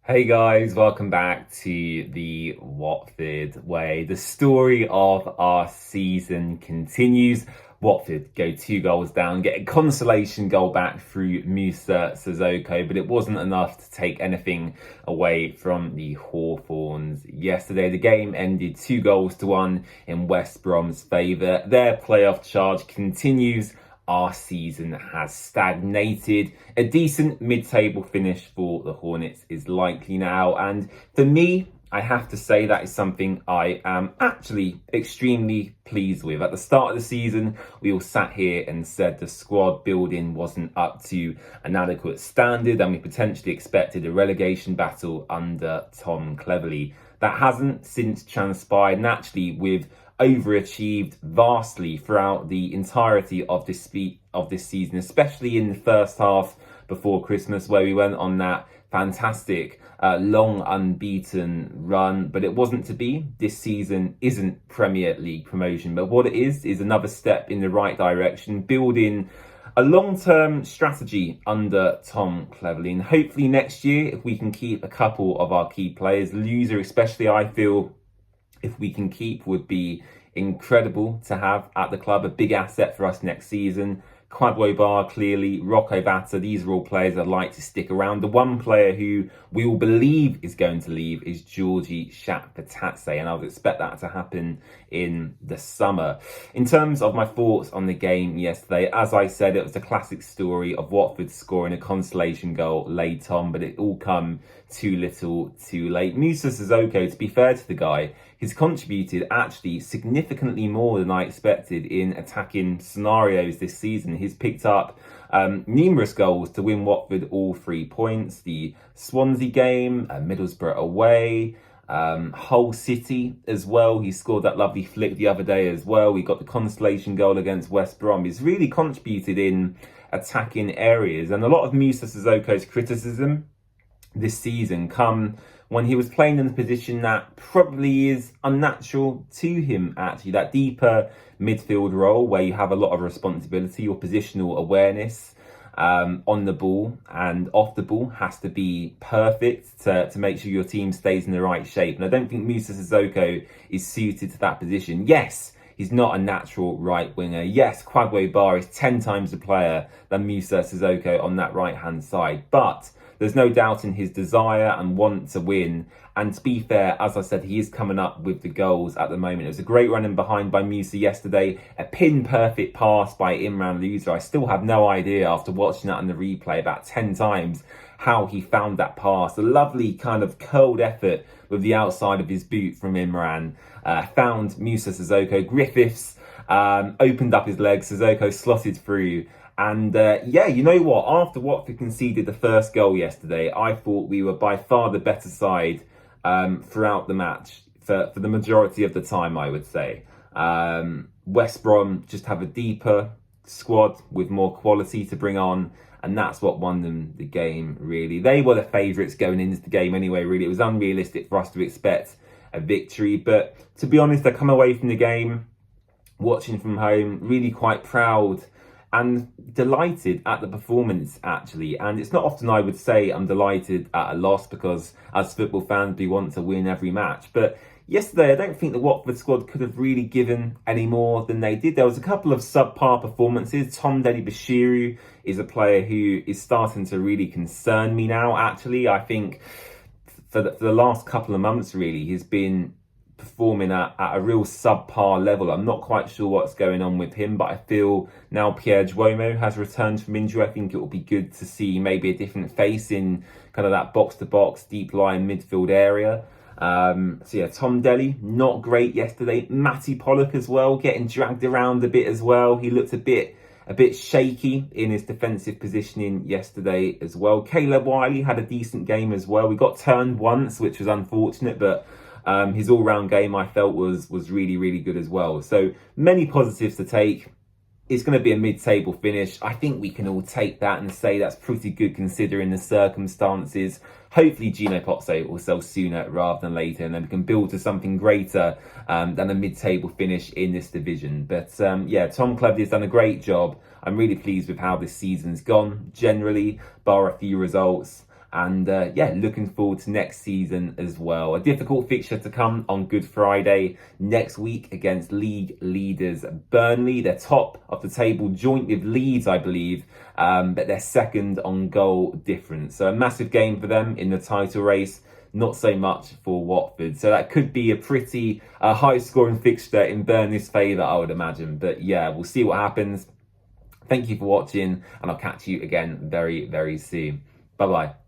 Hey guys, welcome back to the Watford Way. The story of our season continues. Watford go 2 goals down, get a consolation goal back through Moussa Sissoko, but it wasn't enough to take anything away from the Hawthorns yesterday. The game ended 2-1 in West Brom's favour. Their playoff charge continues. Our season has stagnated. A decent mid-table finish for the Hornets is likely now. And for me, I have to say that is something I am actually extremely pleased with. At the start of the season, we all sat here and said the squad building wasn't up to an adequate standard and we potentially expected a relegation battle under Tom Cleverley. That hasn't since transpired, naturally, with overachieved vastly throughout the entirety of this season, especially in the first half before Christmas, where we went on that fantastic long unbeaten run, but it wasn't to be. This season isn't Premier League promotion, but what it is another step in the right direction, building a long-term strategy under Tom Cleverley. And hopefully next year, if we can keep a couple of our key players, Loser especially, I feel, if we can keep, would be incredible to have at the club. A big asset for us next season. Kwadwo Bar, clearly, Rocco Batta, these are all players I'd like to stick around. The one player who we all believe is going to leave is Georgie Shakpatatse, and I would expect that to happen in the summer. In terms of my thoughts on the game yesterday, as I said, it was a classic story of Watford scoring a consolation goal late on, but it all come too little too late. Moussa Sissoko, to be fair to the guy, he's contributed actually significantly more than I expected in attacking scenarios this season. He's picked up numerous goals to win Watford all 3 points. The Swansea game, Middlesbrough away, Hull City as well. He scored that lovely flick the other day as well. We got the consolation goal against West Brom. He's really contributed in attacking areas. And a lot of Moussa Sissoko's criticism this season come when he was playing in the position that probably is unnatural to him, actually. That deeper midfield role where you have a lot of responsibility, your positional awareness on the ball and off the ball has to be perfect to make sure your team stays in the right shape. And I don't think Moussa Sissoko is suited to that position. Yes, he's not a natural right winger. Yes, Kwadwo Bar is 10 times the player than Moussa Sissoko on that right-hand side. But there's no doubt in his desire and want to win. And to be fair, as I said, he is coming up with the goals at the moment. It was a great run in behind by Moussa yesterday. A pin-perfect pass by Imran Loser. I still have no idea after watching that on the replay about 10 times how he found that pass. A lovely kind of curled effort with the outside of his boot from Imran. Found Moussa Sissoko. Griffiths opened up his legs. Sissoko slotted through. And yeah, you know what? After Watford conceded the first goal yesterday, I thought we were by far the better side throughout the match for the majority of the time, I would say. West Brom just have a deeper squad with more quality to bring on, and that's what won them the game, really. They were the favourites going into the game anyway, really. It was unrealistic for us to expect a victory, but to be honest, I come away from the game, watching from home, really quite proud and delighted at the performance, actually. And it's not often I would say I'm delighted at a loss, because as football fans, we want to win every match. But yesterday, I don't think the Watford squad could have really given any more than they did. There was a couple of subpar performances. Tom Bashiru is a player who is starting to really concern me now, actually. I think for the last couple of months, really, he's been performing at a real subpar level. I'm not quite sure what's going on with him, but I feel now Pierre Duomo has returned from injury. I think it will be good to see maybe a different face in kind of that box-to-box, deep-lying midfield area. So yeah, Tom Deli, not great yesterday. Matty Pollock as well, getting dragged around a bit as well. He looked a bit shaky in his defensive positioning yesterday as well. Caleb Wiley had a decent game as well. We got turned once, which was unfortunate, but his all-round game, I felt, was really, really good as well. So many positives to take. It's going to be a mid-table finish. I think we can all take that and say that's pretty good considering the circumstances. Hopefully Gino Pozzo will sell sooner rather than later, and then we can build to something greater than a mid-table finish in this division. But yeah, Tom Cleverley has done a great job. I'm really pleased with how this season's gone generally, bar a few results. And yeah, looking forward to next season as well. A difficult fixture to come on Good Friday next week against league leaders Burnley. They're top of the table, joint with Leeds, I believe, but they're second on goal difference. So a massive game for them in the title race. Not so much for Watford. So that could be a pretty high-scoring fixture in Burnley's favour, I would imagine. But yeah, we'll see what happens. Thank you for watching, and I'll catch you again very, very soon. Bye-bye.